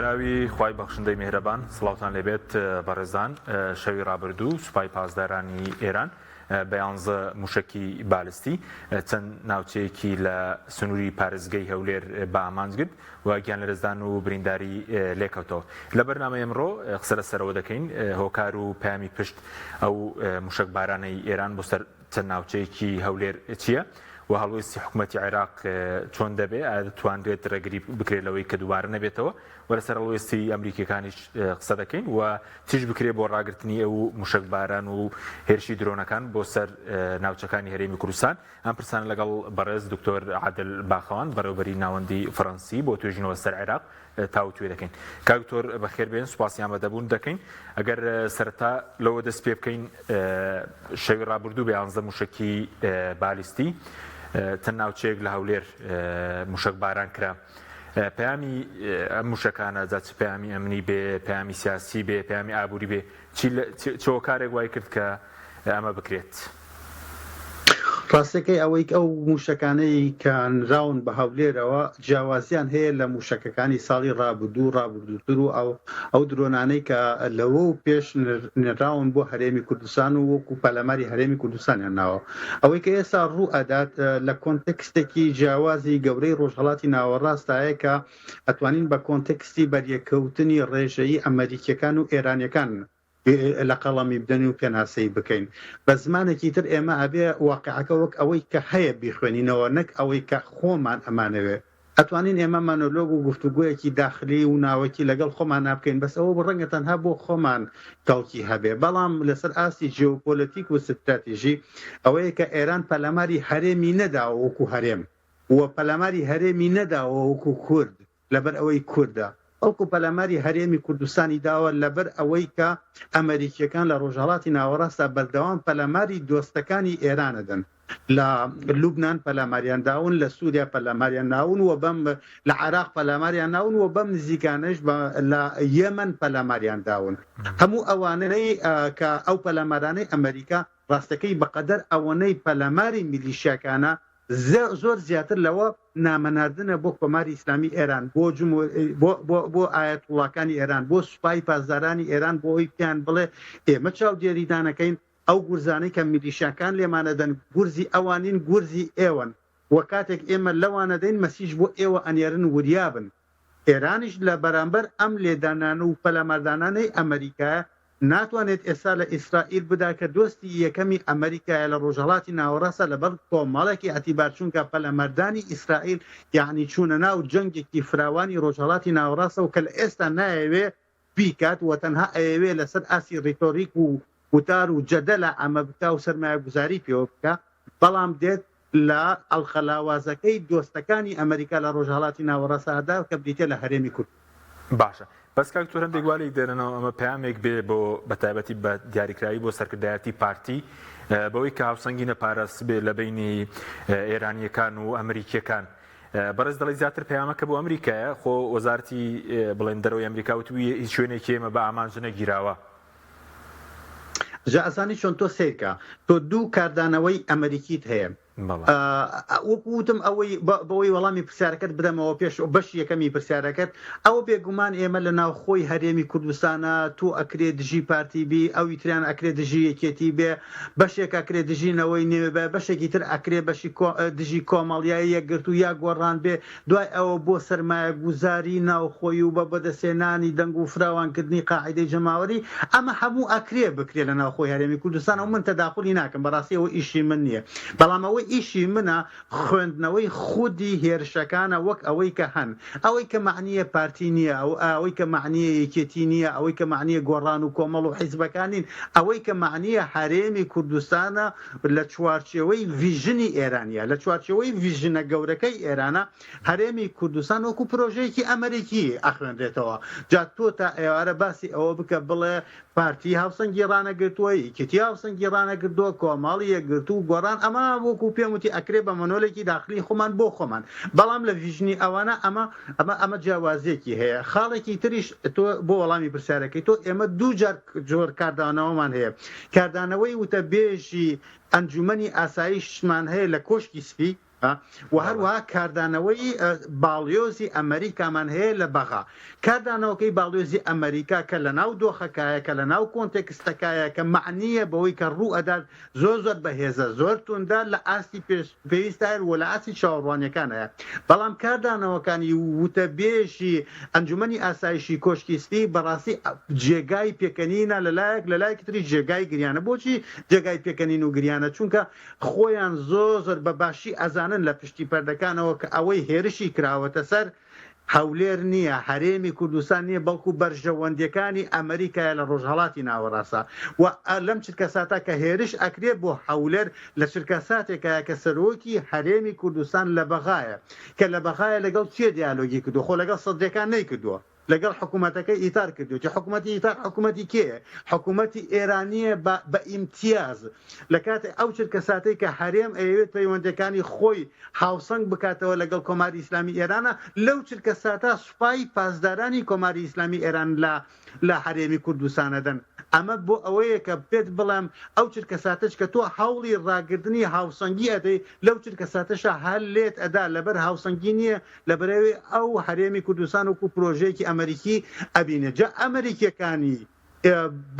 بەناوی خوای بەخشندەی میهرەبان سڵاوتان لێبێت بەڕێزان شەوی ڕابردوو سوپای پاسدارانی ئێران بە 11 موشکی بالستی چەند ناوچەیەکی لە سنووری پارێزگای هەولێر بە ئامانجگرت و گیان لەرزدان و برینداری لێکەوتەوە. لە بەرنامەی ئەمڕۆ قسە لەسەرەوە دەکەین هۆکار و پەیامی پشت ئەو موشک بارانەی ئێران بۆ سەر چەند ناوچەیەکی هەولێر چییە؟ و هەڵوێستی حکوومەتی عێراق چۆن دەبێ دەتوانرێت ڕێگری بکرێت لەوەی کە دووبارە نەبێتەوە و لەسەر هەڵوێستی ئەمریکیەکانیش قسە دەکەین و تیژ بکرێت بۆ ڕاگررتنی ئەو موشک باران و هێرشی درۆنەکان بۆ سەر ناوچەکانی هەرێمی کوردستان. ئەم پرسانە لەگەڵ بەڕێز دکتۆر عادل باخەوان بەڕێوەبەری ناوەندی فەڕەنسی بۆ توێژینەوە سەر عێراق تاوتوێ دەکەین. کاکتۆر بەخێربێن سوپاسیان بەدەبوون دەکەین. ئەگەر سەرەتا لەوە دەست پێ بکەین شەوی ڕابردوو بە 11 موشکی بالیستی چەند ناوچەیەک لە هەولێر موشک باران کرا. پەیامی ئەم موشکانە جا چ پەیامی ئەمنی بێ، پەیامی سیاسی بێ، پەیامی ئابووری بێ، چ هۆکارێک وای کرد کە ئەمە بکرێت؟ ڕاستەکەی ئەوەی ئەو موشەکانەی کە نراون بە هەولێرەوە جیاوازیان هەیە لە موشەکەکانی ساڵی ڕابردووتر و ئەو درۆنانەی کە لەوە و پێش نراون بۆ هەرێمی کوردستان و وەکو پەلەماری هەرێمی کوردستانیان ناوە. ئەوەی کە ئێستا ڕوو ئەدات لە کۆنتێکستێکی جیاوازی گەورەی ڕۆژهەڵاتی ناوەڕاستایە کە ئەتوانین بە کۆنتێکستی بەریەکەوتنی ڕێژەیی ئەمریکیەکان و ئێرانیەکان لە قەڵەمی بدەنی و پێناسەی بکەین. بە زمانێکی تر ئێمە ئەبێ واقعەکە وەک ئەوەی کە هەیە بیخوێنینەوە، نەک ئەوەی کە خۆمان ئەمانەوێ. ئەتوانین ئێمە مانۆلۆگ و گفتوگویەکی داخلی و ناوەکی لەگەڵ خۆمان نابکەین، بەس ئەوە ڕەنگە تەنها بۆ خۆمان کەڵکی هەبێ. بەڵام لەسەر ئاستی جیۆپۆلیتیک و ستراتیژی ئەوەیە کە ئێران پەلەماری هەرێمی نەداوە وەکو هەرێم و پەلەماری هەرێمی نەداوە وەکو کورد لەبەر ئەوەی کوردە، ئەوکو پەلەماری هەرێمی کوردستانی داوە لەبەر ئەوەی کە ئەمریکیەکان لە ڕۆژهەڵاتی ناوەڕاستە بەردەوام پەلەماری دۆستەکانی ئێرانەدەن. لە لوبنان پەلاماریان داون، لە سووریا پەلاماریان ناون و بەم لە عێراق پەلاماریان ناون و بەم نزیکانش لە یەمەن پەلاماریان داون. هەموو ئەوانەی کە ئەو پەلامارانەی ئەمریکا ڕاستەکەی بەقەدەر ئەوەنەی پەلاماری میلیشیاکانە زۆر زیاتر لەوە نامەناردنە بۆ کۆماری ئیسلامی ئێران، بۆ ئایەتوڵاکانی ئێران، بۆ سوپای پاسدارانی ئێران، بۆ ئەوی پیان بڵێ ئێمە چاودێریدانەکەین ئەو گورزانەی کە میلیشیاکان لێمانەدەن گورزی ئەوانین، گورزی ئێوەن، وە کاتێک ئێمە لەوانە دەین مەسیج بۆ ئێوە ئەنێرن وریابن. ئێرانیش لە بەرامبەر ئەم لێدانان و پەلاماردانانەی ئەمریکایە ناتوانێت ئێستا لە ئیسرائیل بدا کە دۆستی یەکەمی ئەمریکایە لە ڕۆژهەڵاتی ناوەڕاستە لەبەر کۆمەڵێکی ئەتیبار چونکە پەلەمەردانی ئیسرائیل یعنی چوونە ناو جەنگێکی فراوانی ڕۆژهەڵاتی ناوەڕاستە و کە لە ئێستا نایەوێ بیکات و تەنها ئەیەوێ لەسەر ئاسی ڕیتۆریک و وتار و جەدەلە ئەمە بکا و سەرمایە گوزاری پێوە بکە، بەڵام دێت لە ئەڵخەلاوازەکەی دۆستەکانی ئەمریکا لە ڕۆژهەڵاتی ناوەڕاستەدا کە بریتە لە هەرێمی کورد. باشە. بەس کاکتۆر هەندێک گوالێک دێنەوە ئەمە پەیامێک بێ بۆ بەتایبەتی بە دیاریکراوی بۆ سەرکردایەتی پارتی بەوەی کە هاوسەنگی نەپاراست بێ لە بینی ئێرانیەکان و ئەمریکیەکان. بەڕێز دەڵی زیاتر پەیامەکە بۆ ئەمریکایە، خۆ وەزارەتی بڵێن دەرەوەی ئەمریکا وتووی هیچ شوێنێکی ئێمە بە ئامانج نەگیراوە. جا ئەزانی چۆن تۆ سیرکە تۆ دوو کاردانەوەی ئەمریکیت هەیە. وەکوتم ئەوەی بەوەی وەڵامی پرسیارەکەت بدەمەوە پێش بەش یەکەمی پرسیارەکەت، ئەوە بێگومان ئێمە لە ناوخۆی هەرێمی کوردستانە تۆ ئەکرێ دژی پارتی بی، ئەوی تریان ئەکرێ دژی یەکێتی بێ، بەشێک ئەکرێ دژینەوەی نوێ بێ، بەشێکی تر ئەکرێ بەشی دژی کۆمەڵیایی یەکگرت و یا گۆڕان بێ. دوای ئەوە بۆ سەرمایە گوزاری ناوخۆی و بە بەدەستێنانی دەنگ و فراوانکردنی قاعیدەی جەماوەری ئەمە هەموو ئەکرێ بکرێ لە ناوخۆی هەرێمی کوردستان و من تەداخلی ناکەم، بەڕاستی ئەوە ئیشی من نییە. بەڵام ئەوەی ئیشی منە خوێندنەوەی خودی هێرشەکانە وەک ئەوەی کە هەن، ئەوەی کە معنیە پارتی نییە، ئەوەی کە معنیە یەکێتی نییە، ئەوەی کە معنیە گۆڕان و کۆمەڵ و حیزبەکانین، ئەوەی کە معنیە هەرێمی کوردستانە لە چوارچێوەی ڤیژنی ئێرانیە، لە چوارچێوەی ڤیژنە گەورەکەی ئێرانە هەرێمی کوردستان وەکو پرۆژەیەکی ئەمریکی ئەخوێنرێتەوە. جا تۆ تا ئێوارە باسی ئەوە بکە بڵێ پارتی هاوسەنگی ڕانەگرتووە، یەکێتی هاوسەنگی ڕانەگرتووە، کۆمەڵی یەکگرتو و گۆڕان، ئەمە وەکو پێم وتی ئەکرێ بە مەنۆلێکی داخلی خۆمان بۆ خۆمان. بەڵام لە ڤیژنی ئەوانە ئەمە جیاوازیەکی هەیە. خاڵێکی تریش تۆ بۆ وەڵامی پرسیارەکەی تۆ ئێمە دوو جۆر کاردانەوەمان هەیە. کاردانەوەی وتە بێژی ئەنجومەنی ئاسایشمان هەیە لە کۆشکی سپی، و هەروەها کاردانەوەی باڵیۆزی ئەمریکامان هەیە لە بەغا کاردانەوەکەی باڵیۆزی ئەمریکا کە لە ناو دۆخەکایە کە لە ناو کۆنتێکستەکایە کە معنیە بەوەی کە ڕوو ئەدات زۆر بەهێزە زۆر توندا لە ئاستی پێویستە و لە ئاسی چاوەڕوانیەکانەیە بەڵام کاردانەوەکانی وتەبێژی ئەنجومەنی ئاسایشی کۆشکیستی بەڕاستی جێگای پێکەنینە لەلایەک تری جێگای گریانە بۆچی جێگای پێکەنین و گریانە چونکە خۆیان زۆر بە باشی ئەزانن لە پشتی پەردەکانەوە کە ئەوەی هێرشی کراوەتە سەر هەولێر نییە هەرێمی کوردستان نییە بەڵکو بەرژەوەندەکانی ئەمریکایە لە ڕۆژهەڵاتی ناوەڕاستە و لەم چرکە ساتە کە هێرش ئەکرێ بۆ هەولێر لە چرکە ساتێکە کە سەرۆکی هەرێمی کوردستان لە بەغایە کە لە بەغایە لەگەڵ چێ دیالۆگی کردو خۆ لەگەڵ سەدرەکان نەیکردووە لەگەڵ حکوومەتەکەی ئیتار کردو چې حکوومەتی ئیتار حکوومەتی کێ حکوومەتی ئێرانیە بە ئیمتیاز لە کاتێ ئەو چرکە ساتەی کە هەرێم ئەوێت پەیوەندەکانی خۆی هاوسەنگ بکاتەوە لەگەڵ کۆماری ئیسلامی ئێرانە لەو چرکە ساتە سوپای پاسدارانی کۆماری ئیسلامی ئێران لە هەرێمی کوردستانەدەن ئەمە بۆ ئەوەیە کە پێت بڵێم ئەو چرکە ساتەش کە تۆ هەوڵی ڕاگررتنی هاوسەنگی ئەدەی لەو چرکە ساتەشە هەر لێت ئەدا لەبەر هاوسەنگی نییە لە بەرەوەی ئەو هەرێمی کوردستان وەکو پرۆژەیەکی ئەمریکی ئەبینە جا ئەمریکیەکانی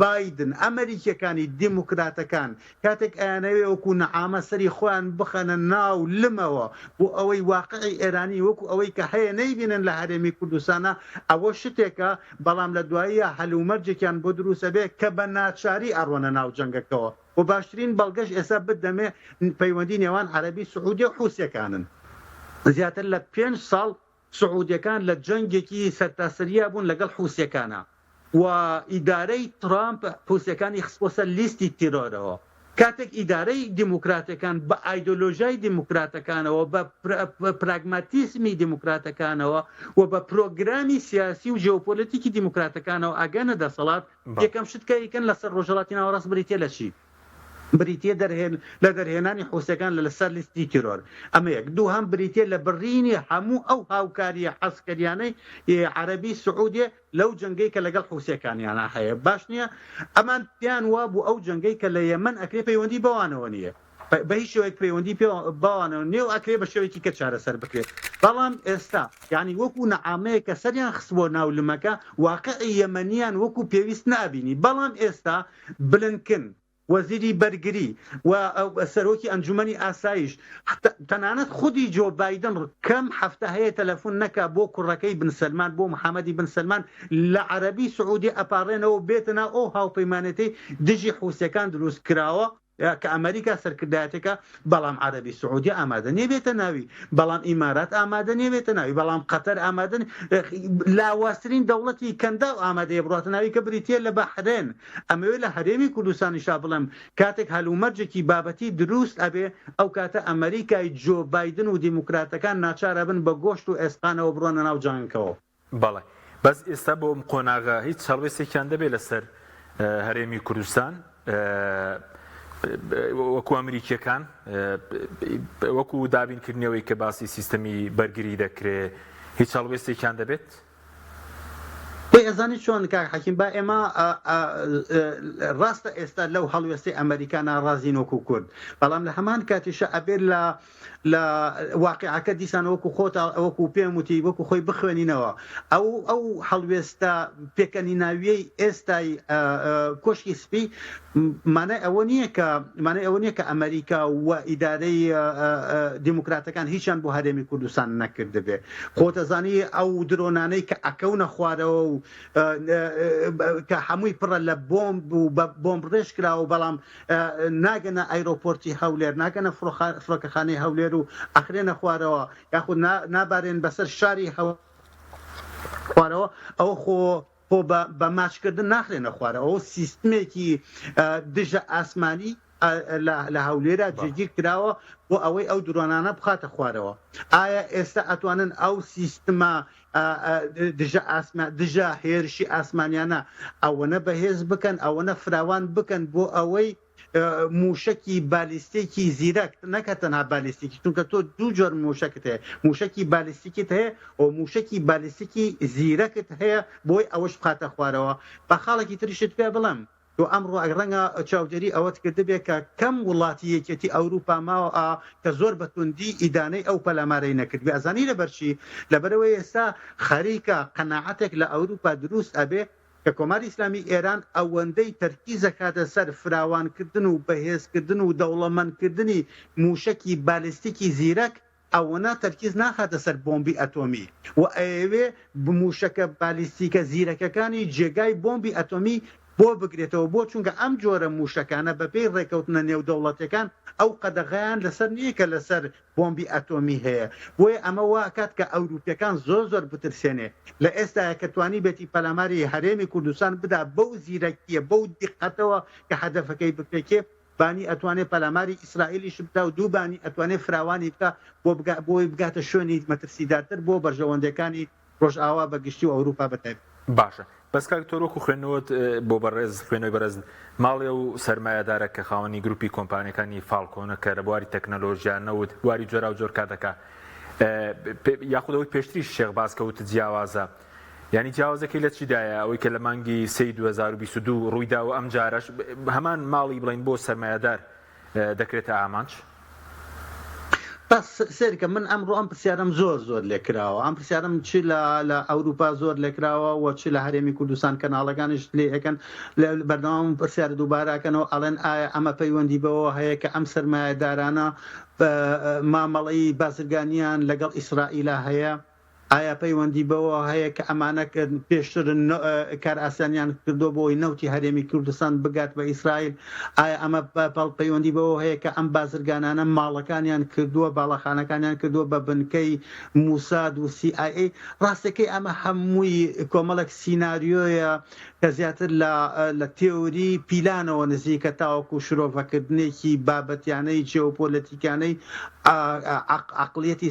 بایدن ئەمریکیەکانی دیموکراتەکان کاتێک ئەیانەوێ وەکو نەعامە سەری خۆیان بخەنە ناو لمەوە بۆ ئەوەی واقعی ئێرانی وەکو ئەوەی کە هەیە نەیبینن لە هەرێمی کوردستانە ئەوە شتێکە بەڵام لە دواییە هەلومەرجێکیان بۆ دروستە بێ کە بە ناچاری ئەڕۆنە ناو جەنگەکەوە و باشترین بەڵگەش ئێستا بدەمێ پەیوەندی نێوان عەرەبی سعودی و حوسیەکانن زیاتر لە 5 ساڵ سعودیەکان لە جەنگێکی سەرتاسەریە بوون لەگەڵ حوسیەکانە و ئیدارەی ترامپ حوسیەکانی خستبۆ سەر لیستی تیرۆرەوە کاتێک ئیدارەی دیموکراتەکان بە ئایدۆلۆژیای دیموکراتەکانەوە بە پراگماتیزمی دیموکراتەکانەوە و بە پرۆگرامی سیاسی و ژێوپۆلیتیکی دیموکراتەکانەوە ئەگەنە دەسەڵات یەکەم شتکەیکەن لەسەر ڕۆژهەڵاتی ناوەڕاست بریتیە لە چی بریتیە لە دەرهێنانی حوسەکان لەسەر لیستی تیرۆر ئەمە یەک دووهەم بریتیە لە بڕینی هەموو ئەو هاوکاریە حەسکەریانەی عەرەبی سعودیە لەو جەنگەی کە لەگەڵ حوسیەکانیانە هەیە باش نییە ئەمان پیان وا بوو ئەو جەنگەی کە لە یەمەن ئەکرێ پەیوەندی بەوانەوە نییە بە هیچ شێوەیەک پەیوەندی بەوانەوە نییە و ئەکرێ بە شێوەیەکی کە چارەسەر بکرێت بەڵام ئێستا یعنی وەکو نەعامەیە کە سەریان خستبۆ ناو لمەکە واقعی یەمەنیان وەکو پێویست نابینی بەڵام ئێستا بلنکن وەزیری بەرگری و سەرۆکی ئەنجومەنی ئاسایش تەنانەت خودی جۆ بایدن کەم هەفتە هەیە تەلەفۆن نەکا بۆ کوڕەکەی بن سەلمان بۆ محەممەدی بن سەلمان لە عەرەبی سعودی ئەپارڕێنەوە بێتە ئەو هاوپەیمانەتەی دژی حوسیەکان دروست کراوە کە ئەمریکا سەرکردایەتەکە بەڵام عەرەبی سعودی ئامادە نیە بێتە ناوی بەڵام ئیمارات ئامادە نیە بێتە ناوی بەڵام قەتەر ئامادە لاوازترین دەوڵەتی کەندا و ئامادەیە بڕاتە ناوی کە بریتیە لە بەحرێن ئەمەوێت لە هەرێمی کوردستانیشا بڵێم کاتێک هەلومەرجێکی بابەتی دروست ئەبێ ئەو کاتە ئەمریکای جۆ بایدن و دیموکراتەکان ناچارە بن بە گۆشت و ئێسقانەوە بڕۆنە ناو جانگەکەوە بەڵێ بەس ئێستا بۆ قۆناغا هیچ هەڵوێستێکیان دەبێت لەسەر هەرێمی کوردستان وەکو ئەمریکیەکان وەکو دابینکردنەوەی کە باسی سیستەمی بەرگری دەکرێت هیچ هەڵوێستێکیان دەبێت ئەزانی چۆن کاک حەکیم با ئێمە ڕاستە ئێستا لەو هەڵوێستی ئەمریکانە ڕازین وەکو کورد بەڵام لە هەمان کاتیشە ئەبێت لە واقعەکە دیسان وەکو خۆت وەکو پێم وتی وەکو خۆی بخوێنینەوە ئەو هەڵوێستە پێکەنی ناویەی ئێستای کۆشکی سپی مانای ئەوە نییە کە ئەمریکا و ئیدارەی دیموکراتەکان هیچیان بۆ هەرێمی کوردستان نەکرد بێ خۆتەزانی ئەو درۆنانەی کە ئەکەونە خوارەوە و کە هەمووی پڕە لە بۆمب و بۆمب ڕێژ کراوە بەڵام ناگەنە ئایرۆپۆرتی هەولێر ناگەنە فڕۆکەخانەی هەولێر و ئەخرێنە خوارەوە یاخود نابارێن بەسەر شاری خوارەوە ئەوە خۆ بە ماچکردن ناخرێنە خوارەوە ئەو سیستمێکی دژە ئاسمانی لە هەولێرە جێگیر کراوە بۆ ئەوەی ئەو درۆنانە بخاتە خوارەوە ئایا ئێستا ئەتوانن ئەو سیستمە دژە هێرشی ئاسمانیانە ئەوەنە بەهێز بکەن ئەوەنە فراوان بکەن بۆ ئەوەی موشکی بالیستێکی زیرەک نەکە تەنها بالیستێکی چونکە تۆ دوو جۆر موشکت هەیە موشکی بالیستیکت هەیە و موشکی بالیستیکی زیرەکت هەیە بۆی ئەوەش بخاتە خوارەوە بە خاڵێکی تریشت پێ بڵێم و ئەمڕۆ ڕەنگە چاودێری ئەوەت کرد بێت کە کەم وڵاتی یەکێتی ئەوروپا ماوە کە زۆر بەتوندی ئیدانەی ئەو پەلامارەی نەکردبێ ئەزانی لەبەرچی لەبەرەوەی ئێستا خەریکە قەناعەتێک لە ئەوروپا دروست ئەبێ کە کۆماری ئیسلامی ئێران ئەوەندەی تەرکیزە کاتە سەر فراوانکردن و بەهێزکردن و دەوڵەمەندکردنی موشکی بالیستیکی زیرەک ئەوەنە تەرکیز ناخاتە سەر بۆمبی ئەتۆمی و ئەوێ بموشەکە بالیستیکە زیرەکەکانی جێگای بۆمبی ئەتۆمی بۆ بگرێتەوە بۆ چونکە ئەم جۆرە موشەکانە بەپێی ڕێکەوتنە نێو دەوڵەتەکان ئەو قەدەغیان لەسەر نییە کە لەسەر بۆمبی ئەتۆمی هەیە بۆیە ئەمە واکات کە ئەوروپیەکان زۆر بترسێنێ لە ئێستاە کە توانی بێتی پەلاماری هەرێمی کوردستان بدا بەو زیرەکیە بەو دیقەتەوە کە هەدەفەکەی بپێکێ بانی ئەتوانێت پەلاماری ئیسرائیلیش بدا و دووبانی ئەتوانێت فراوانی بکە بۆی بگاتە شوێنی مەترسیدارتر بۆ بەرژەوەندەکانی ڕۆژئاوا بەگشتی و ئەوروپا بەتایبەت. باشە بەس کاک تۆرۆک و خوێنەوەت بۆ بەڕێز خوێنەوەی بەرز ماڵێ و سەرمایەدارە کە خاوەنی گروپی کۆمپانیەکانی فالکۆنە کە لە بواری تەکنەلۆژیانەوت بواری جۆرا و جۆر کار دەکا یاخودەوەی پێشتری شێخ باس کەوت جیاوازە یعنی جیاوازەکەی لە چیدایە ئەوەی کە لە مانگی 2022 ڕوویداوە ئەم جارەش هەمان ماڵی بڵین بۆ سەرمایەدار دەکرێتە ئامانج بەس سێرکە من ئەمڕۆ ئەم پرسیارم زۆر لێکراوە ئەم پرسیارم چی لە ئەوروپا زۆر لێکراوە و چی لە هەرێمی کوردستان کەناڵەکانش لێ ئەەکەن لە بەردەوام پرسیار دووبارەکەنەوە ئەڵێن ئایا ئەمە پەیوەندی بەوە هەیە کە ئەم سەرمایەدارانە مامەڵەی بازرگانیان لەگەڵ ئیسرائیلا هەیە ئایا پەیوەندی بەوە هەیە کە ئەمانە پێشتر کار ئاسانیان کردو بۆی نەوتی هەرێمی کوردستان بگات بە ئیسرائیل ئایا ئەمە پەیوەندی بەوە هەیە کە ئەم بازرگانانە ماڵەکانیان کردووە باڵەخانەکانیان کردووە بە بنکەی موساد و CIA ڕاستەکەی ئەمە هەمووی کۆمەڵک سیناریۆیە کە زیاتر لە تێوری پیلانەوە نزیکە تاوەکو شرۆڤەکردنێکی بابەتیانەی جێوپۆلەتیکانەی عقلیەتی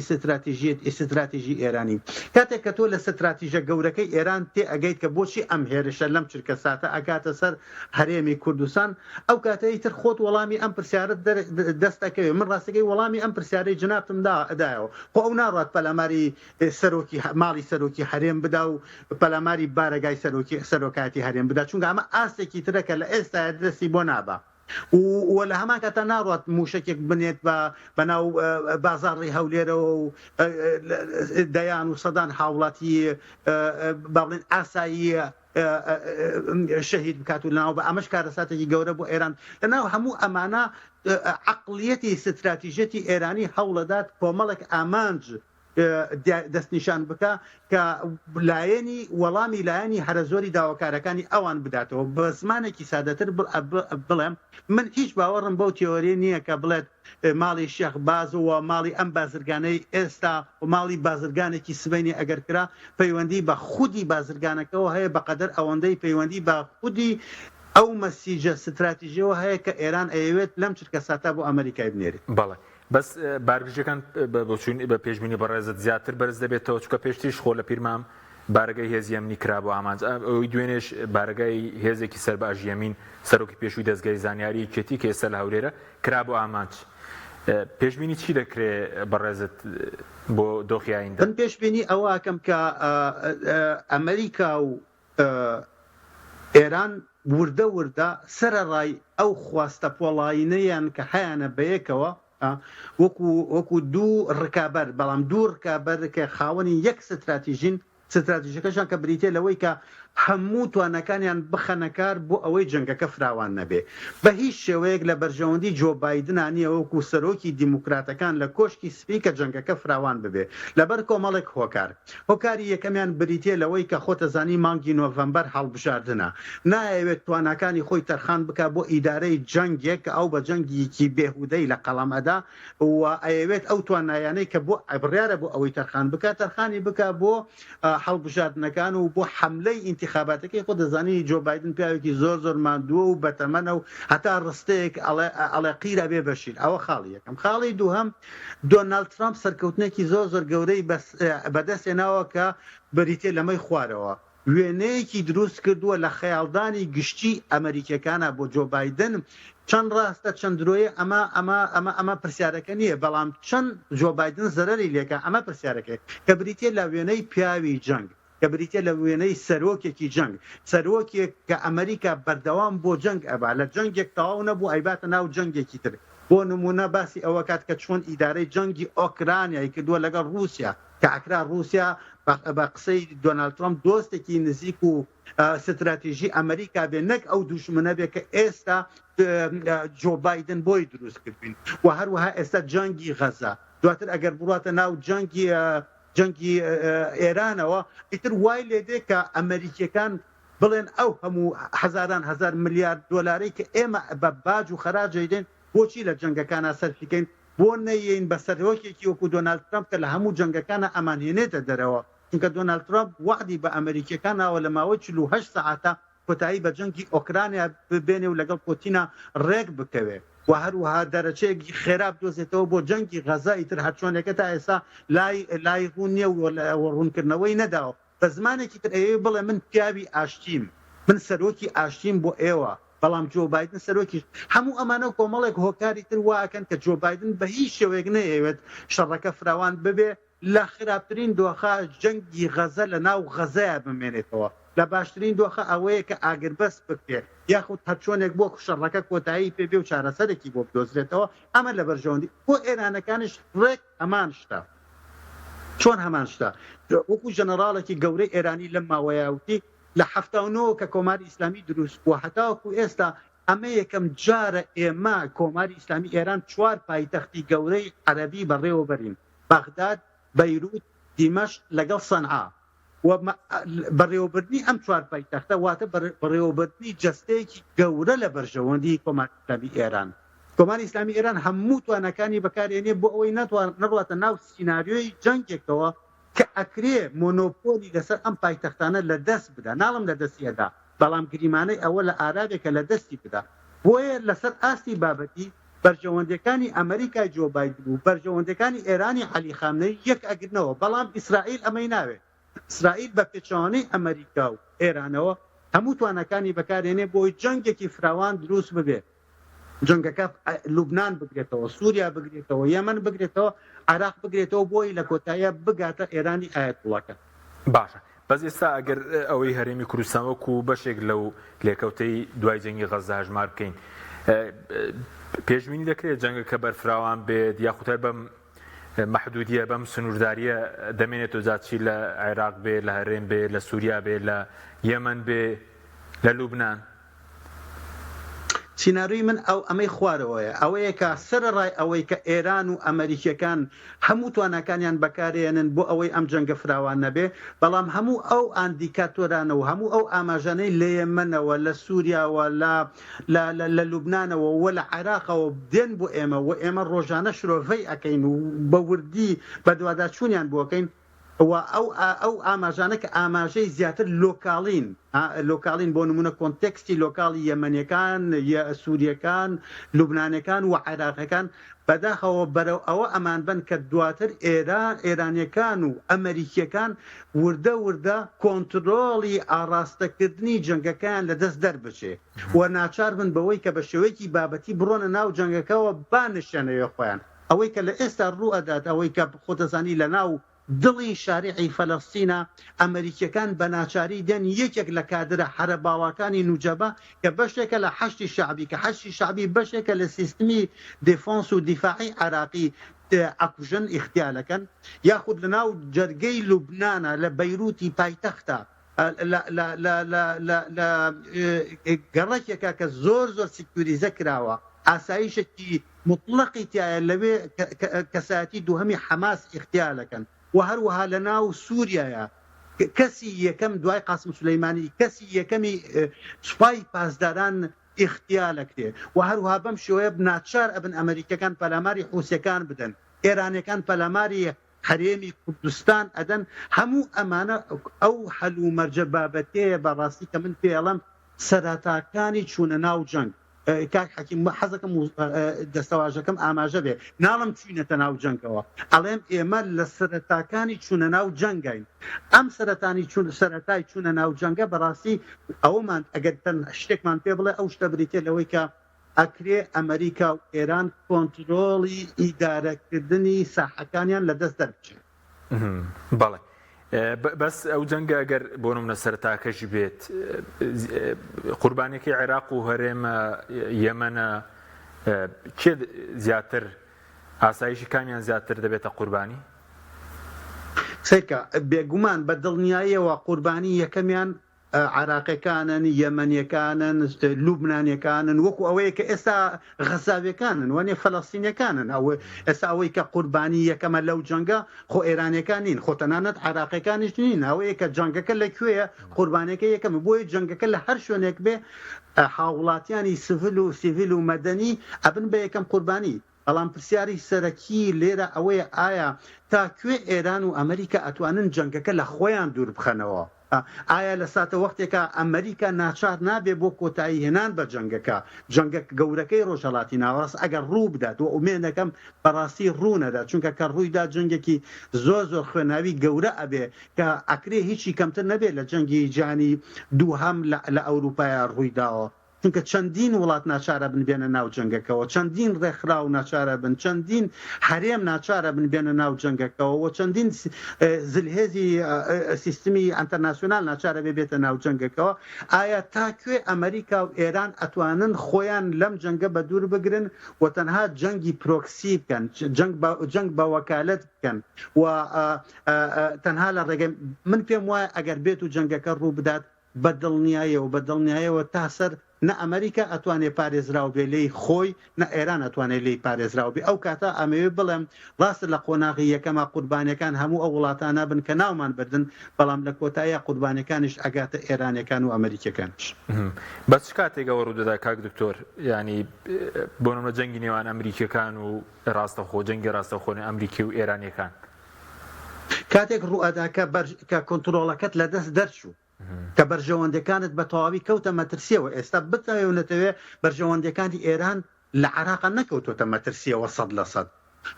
استراتیژی ئێرانی کاتێک کە تۆ لە استراتیژە گەورەکەی ئێران تێ ئەگەیت کە بۆچی ئەم هێرشە لەم چرکە ساتە ئەکاتە سەر هەرێمی کوردستان ئەو کاتەی تر خۆت وەڵامی ئەم پرسیارت دەست دەکەوێت من ڕاستەکەی وەڵامی ئەم پرسیارەی جنابتم دایەوە خۆ ئەو ناڕات پەلاماری ماڵی سەرۆکی هەرێم بدا و پەلاماری بارەگای سەرۆکاتی هەرێم بدا چونکە ئەمە ئاستێکی ترەکە لە ئێستا دەستی بۆ نابە و لە هەمان کاتە ناڕات موشکێک بنێت بەناو بازاڕی هەولێرەوە و دەیان و سەدان هاوڵاتی باڵێن ئاسایی شەهید بکات و لەناو بە ئەمەش کارەساتێکی گەورە بۆ ئێران لەناو هەموو ئەمانە عقلیەتی استراتیژەتی ئێرانی هەوڵەدات کۆمەڵێک ئامانج دەستنیشان بکە کە لایەنی وەڵامی لایەنی هەرە زۆری داواکارەکانی ئەوان بداتەوە بە زمانێکی سادەتر بڵێم من هیچ باوەڕم بەو تێۆریە نییە کە بڵێت ماڵی شێخ باز و ماڵی ئەم بازرگانەی ئێستا و ماڵی بازرگانێکی سبەینی ئەگەر کرا پەیوەندی بە خودی بازرگانەکەەوە هەیە بەقەدەر ئەوەندەی پەیوەندی بە خودی ئەو مەسیجە ستراتیژیەوە هەیە کە ئێران ئەیەوێت لەم چرکە ساتا بۆ ئەمریکای بنێرێت. بەڵێ بەس بارگژەکان بە پێشبینی بەڕێزت زیاتر بەرز دەبێتەوە چکە پێشتیش خۆ لە پیرمام بارگەی هێزی ئەمنی کرا بۆ ئامانج ئەوی دوێنێش بارگای هێزێکی سەر بە ئاژیەمین سەرۆکی پێشووی دەستگای زانیاری کێتی کە ئێستا لە هەولێرە کرا بۆ ئامانج پێشبینی چی دەکرێت بەڕێزت بۆ دۆخی ئایندە؟ من پێشبینی ئەوەکەم کە ئەمریکا و ئێران وردە سەرەڕای ئەو خواستە پۆڵاینەیان کە هەیەە بەیەکەوە وەکو دوو ڕکابەر بەڵام دوو ڕکابەر کە خاوەنی یەک ستراتیژەکەشان کە بریتێ لەوەی کە هەموو توانەکانیان بخەنەکار بۆ ئەوەی جەنگەکە فراوان نەبێ بە هیچ شێوەیەک لە بەرژەوەندی جۆ بایدنانیە وەکو سەرۆکی دیموکراتەکان لە کۆشکی سپی کە جەنگەکە فراوان ببێ لەبەر کۆمەڵێک هۆکاری یەکەمیان بریتێ لەوەی کە خۆتەزانی مانگی نۆڤەمبەر هەڵبژاردنە نایەوێت توانەکانی خۆی تەرخان بکە بۆ ئیدارەی جەنگێک ئەو بە جەنگێکی بێهودەی لە قەڵەمەدا و ئەیەوێت ئەو توانایانەی کە بۆ ئەبڕیارە بۆ ئەوەی تەرخان بکە تەرخانی بکە بۆ هەڵبژاردنەکان و بۆ حملەی انتخاباتەکەی خۆ دەزانی جۆ بایدن پیاوێکی زۆر ماندووە و بەتەمەنە و هەتا ڕستەیەک ئەڵێ قیرە بێ بەشیر ئەوە خاڵی یەکەم خاڵی دووهەم دۆناڵد ترامپ سەرکەوتنێکی زۆر گەورەی بەدەستێناوە کە بریتێ لەمەی خوارەوە وێنەیەکی دروست کردووە لە خەیاڵدانی گشتی ئەمریکیەکانە بۆ جۆ بایدن چەند ڕاستە چەند درۆیە ئەمە پرسیارەکە نییە بەڵام چەند جۆ بایدن زەرەری لێکە ئەمە پرسیارەکە کە بریتێ لە وێنەی پیاوی جەنگ کە کە بریتە لە وێنەی سەرۆکێکی جەنگ سەرۆکێک کە ئەمریکا بەردەوام بۆ جەنگ ئەبا لە جەنگێک تەواو نەبوو ئەیباتە ناو جەنگێکی تر بۆ نمونە باسی ئەوە کات کە چۆن ئیدارەی جەنگی ئۆکرانیای کردووە لەگەڵ رووسیا کە ئەکرا رووسیا بە قسەی دۆنالد ترامپ دۆستێکی نزیک و ستراتیژی ئەمریکا بێ نەک ئەو دوژمنە بێ کە ئێستا جۆ بایدن بۆی دروست کردبین و هەروەها ئێستا جەنگی غەزا دواتر ئەگەر بڕاتە ناو جەنگی ئێرانەوە ئیتر وای لێدێ کە ئەمریکیەکان بڵێن ئەو هەموو هەزاران هەزار ملیارد دۆلاری کە ئێمە بە باج و خەراجی دێن بۆچی لە جەنگەکانە سەرفیکەین بۆ نەیەین بە سەرۆکێکی وەکو دۆنالد ترامپ کە لە هەموو جەنگەکانە ئەمانهێنێتە دەرەوە چونکە دۆنالد ترامپ وعدی بە ئەمریکیەکانەوە لە ماوەی 48 ساعاتە کۆتایی بە جەنگی ئۆکرانیا ببێنێ و لەگەڵ پۆتینە ڕێک بکەوێ و هەروەها دەرەچەیەکی خێرا بدۆزێتەوە بۆ جەنگی غەزا ئیتر هەرچۆنێکە تا ئێستا لای ڕوون نییە و ڕوونکردنەوەی نەداوە بە زمانێکی تر ئێوە بڵێ من پیاوی ئاشتیم من سەرۆکی ئاشتیم بۆ ئێوە بەڵام جۆ بایدن سەرۆکی هەموو ئەمانە کۆمەڵێک هۆکاری تر واکەن کە جۆ بایدن بە هیچ شێوەیەک نەیەوێت شەڕەکە فراوان ببێ لە خراپترین دۆخە جەنگی غەزە لە ناو غەزەیە بمێنێتەوە لە باشترین دۆخە ئەوەیە کە ئاگربەست بکرێت یاخود هەرچۆنێک بۆ شەڕەکە کۆتایی پێبێ و چارەسەرێکی بۆ بدۆزرێتەوە ئەمە لە بەرژەوەندی بۆ ئێرانەکانش ڕێک هەمان شتە چۆن هەمان شتە وەکو ژەنەڕاڵێکی گەورەی ئێرانی لەم ماوەیەوتی لە 79 کە کۆماری ئیسلامی دروست بووە هەتاوەکو ئێستا ئەمە یەکەم جارە ئێمە کۆماری ئیسلامی ئێران 4 پایتەختی گەورەی عەرەبی بەڕێوە بەرین بەغداد بەیروت دیمەشق لەگەڵ سەنعا و بەڕێوەبردنی ئەم 4 پایتەختە واتە بەڕێوەبردنی جەستەیەکی گەورە لە بەرژەوەندی کۆماری ئیسلامی ئێران کۆماری ئیسلامی ئێران هەموو توانەکانی بەکارێنێ بۆ ئەوەی نەڕاتە ناو سیناریۆی جەنگێکەوە کە ئەکرێ مۆنۆپۆلی لەسەر ئەم پایتەختانە لە دەست بدا ناڵم لە دەستیەدا بەڵام گریمانەی ئەوە لە ئارابێکە لە دەستی بدا بۆیە لەسەر ئاستی بابەتی بەرژەوەندەکانی ئەمریکای جۆ بایدن و بەرژەوەندەکانی ئێرانی عەلی خامنەی یەک ئەگرنەوە بەڵام ئیسرائیل ئەمەی ناوێت ئیسرائیل بە پێچەوانەی ئەمریکا و ئێرانەوە هەموو توانەکانی بەکارێنێ بۆی جەنگێکی فراوان دروست ببێت جەنگەکە لوبنان بگرێتەوە سووریا بگرێتەوە یەمەن بگرێتەوە عراق بگرێتەوە بۆی لە کۆتاییە بگاتە ئێرانی ئایەتوڵەکە باشە بەس ئێستا ئەگەر ئەوەی هەرێمی کوردستان وەکو بەشێک لەو لێکەوتەی دوای جەنگی غەزا هەژمار بکەین پێشبینی دەکرێت جەنگەکە بەرفراوان بێت یاخوتە بەم محدودیە بەم سنوورداریە دەمێنێتەوە زیاتر لە عێراق بێ لە هەرێم بێ لە سووریا بێ لە یەمەن بێ لە لوبنان سیناروی من ئەو ئەمەی خوارەوەیە ئەوەیە کە سەرڕای ئەوەی کە ئێران و ئەمریکیەکان هەموو توانەکانیان بەکارێنن بۆ ئەوەی ئەم جەنگە فراوان نەبێ بەڵام هەموو ئەو ئاندیکاتۆرانە و هەموو ئەو ئاماژانەی لە یەمەنەوە لە سووریاوە لە لوبنانەوە و لە عێراقەوە دێن بۆ ئێمە و ئێمە ڕۆژانە شرۆڤەی ئەەکەین و بە وردی بە دوواداچوونیان بۆکەین ئەو ئاماژانە کە ئاماژەی زیاتر لۆکاڵین بۆ نمونە کۆنتێکستی لۆکاڵی یەمەنیەکان سووریەکان لوبنانەکان و عێراقەکان بەداخەوە بەرەو ئەوە ئەمان بن کە دواتر ئێرانیەکان و ئەمریکیەکان وردە کۆنترۆڵی ئاراستەکردنی جەنگەکان لە دەست دەربچێ و ناچار بن بەوەی کە بە شێوەیەکی بابەتی بڕۆنە ناو جەنگەکەەوە بانشێنەوە خۆیان ئەوەی کە لە ئێستا ڕوو ئەدات ئەوەی کە خۆتەزانی لە ناو دڵی شاریعی فەلەستینە ئەمریکیەکان بە ناچاری دێن یەکێک لە کادرە حرە باڵاکانی نوجەبە کە بەشێکە لە حەشتی شعبی کە حەشتی شعبی بەشێکە لە سیستمی دفۆنس و دیفاعی عراقی ئەکوژن ئیختیالەکەن یاخود لە ناو جەرگەی لوبنانە لە بەیروتی پایتەختە لە گەڕێکێکە کە زۆر سیکوریزە کراوە ئاسایشێکی مطلقی تایە لەوێ کەسایەتی دووهەمی حەماس ئیختیالەکەن و هەروەها لە ناو سووریایە کەسی یەکەم دوای قاسم سولەیمانی کەسی یەکەمی سوپای پاسداران ئیختیالەکرێ و هەروەها بەم شێوەیە ناچار ئەبن ئەمریکەکان پەلاماری حوسەکان بدەن ئێرانەکان پەلاماری هەرێمی کوردستان ئەدەن هەموو ئەمانە ئەو هەلو مەرجە بابەتەیە بەڕاستی کە من پێڵم سەراتاکانی چوونە ناو جەنگ کاک حەکیم حەزەکەم دەستەواژەکەم ئاماژە بێ ناڵم چوینەتە ناو جەنگەوە ئەڵێم ئێمە لە سەرەتاکانی چوونە ناو جەنگین ئەم سەرەتای چوونە ناو جەنگە بەڕاستی ئەومان ئەگەر شتێکمان پێ بڵێ ئەو شتە بریتێ لەوەی کە ئەکرێ ئەمریکا و ئێران کۆنترۆڵی ئیدارەکردنی ساحەکانیان لە دەست دەربچێت بەڵێ بەس ئەو جەنگە ئەگەر بۆ نمونە سەرەتاکەشی بێت قوربانیەکەی عێراق و هەرێمە یەمەنە کێ زیاتر ئاسایشی کامیان زیاتر دەبێتە قوربانی؟ سێکە بێگومان بە دڵنیاییەوە قوربانی یەکەمیان عراقیەکانن یەمەنیەکانن لوبنانیەکانن وەکو ئەوەیە کە ئێستا غەزاویەکانن وانێ فەلەستینیەکانن ئێستا ئەوەی کە قوربانی یەکەمە لەو جەنگە خۆ ئێرانیەکان نین خۆ تەنانەت عراقیەکانیش نین ئەوەیە کە جەنگەکە لەکوێیە قوربانیەکە یەکەمە بۆیە جەنگەکە لە هەر شوێنێک بێ هاوڵاتیانی سیڤیل و مەدەنی ئەبن بە یەکەم قوربانی. بەڵام پرسیاری سەرەکی لێرە ئەوەیە ئایا تاکوێ ئێران و ئەمریکا ئەتوانن جەنگەکە لە خۆیان دوور بخەنەوە؟ ئایا لە ساتە وەختێکە ئەمریکا ناچار نابێ بۆ کۆتایی هێنان بە جەنگەکە جەنگە گەورەکەی ڕۆژهەڵاتی ناوەڕاست ئەگەر ڕوو بدات و ئومێدەکەم بەڕاستی ڕوونەدا چونکە کە ڕوویدا جەنگێکی زۆر خوێناوی گەورە ئەبێ کە ئەکرێ هیچی کەمتر نەبێت لە جەنگی جانی دووهەم لە ئەوروپایە ڕوویداوە چونکە چەندین وڵات ناچارە بنبێنە ناو جەنگەکەەوە چەندین ڕێکخرا و ناچارە بن چەندین هەرێم ناچارە بنبێنە ناو جەنگەکەەوە و چەندین زلهێزی سیستمی ئەنتەرناسیۆنال ناچارە بێتە ناو جەنگەکەەوە. ئایا تاکوێ ئەمریکا و ئێران ئەتوانن خۆیان لەم جەنگە بە دوور بگرن و تەنها جەنگی پرۆکسی بکەن جەنگ بە وەکالەت بکەن و تەنها لە ڕێگەی من پێم وایە ئەگەر بێت و جەنگەکە ڕوو بدات بەدڵنیایەوە تا سەر نە ئەمریکا ئەتوانێت پارێزراو بێ لێی خۆی نە ئێران ئەتوانێت لێی پارێزراو بێ. ئەو کاتە ئەمەوێ بڵێم ڕاستە لە قۆناغی یەکەمە قوربانیەکان هەموو ئەو وڵاتانە بن کە ناومان بردن بەڵام لە کۆتاییە قوربانیەکانیش ئەگاتە ئێرانیەکان و ئەمریکیەکانش. بەس چ کاتێکەوە ڕوودەدا کاک دکتۆر ینی بۆ نمونە جەنگی نێوان ئەمریکیەکان و ڕاستەخۆ جەنگی ڕاستەخۆنی ئەمریکی و ئێرانیەکان کاتێک ڕوئەدا کە کۆنترۆڵەکەت لە دەست دەرچوو کە بەرژەوەندەکانت بە تەواوی کەوتە مەترسیەوە. ئێستا بتەوێتەوێ بەرژەوەندەکانی ئێران لە عێراق نەکەوتۆتە مەترسیەوە 100%.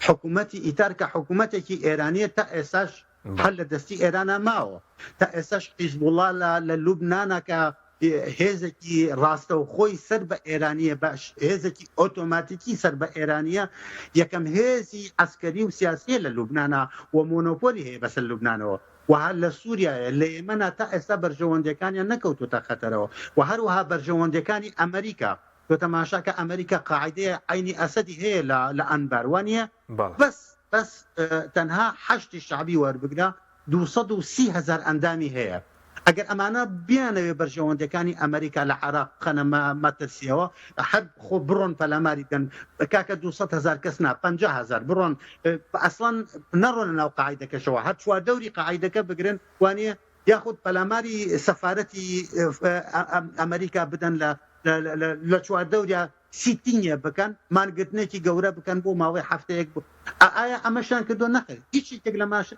حکوومەتی ئیتار کە حکوومەتێکی ئێرانیە تا ئێستاش هەر لە دەستی ئێرانە ماوە تا ئێستاش حیزبوڵڵا لە لوبنانە کە هێزێکی ڕاستە و خۆی سەر بە ئێرانیە باش هێزێکی ئۆتۆماتیکی سەر بە ئێرانیە یەکەم هێزی عسکەری و سیاسیە لە لوبنانە و مۆنۆپۆلی هەیە بەسەر لوبنانەوە و هەر لە سووریایە لە ئێمەە تا ئێستا بەرژەوەندەکانیان نەکەوتوتە خەتەرەوە و هەروەها بەرژەوەندەکانی ئەمریکا تۆ تەماشاکە ئەمریکا قاعدەیە عینی ئەسەدی هەیە لە ئەنباروانیە بەس تەنها 8 شعبی وەربگرا 230,000 ئەندامی هەیە. ئەگەر ئەمانە بیانەوێ بەرژەوەندەکانی ئەمریکا لە عێراق بخەنە مەترسیەوە هەر خۆ بڕۆن پەلاماری دەن کاکە 200,000 کەس 50,000 بڕۆن ئەسڵان نەڕۆنە ناو قاعدەکەشەوە هەر چوار دەوری قاعدەکە بگرن وانە یاخود پەلاماری سەفارەتی ئەمریکا بدەن لە چوار دەوریا سیتینیە بکەن مانگرتنێکی گەورە بکەن بۆ ماوەی هەفتەیەک بوو. ئایا ئەمەشان کردو نەکرد هیچی تێک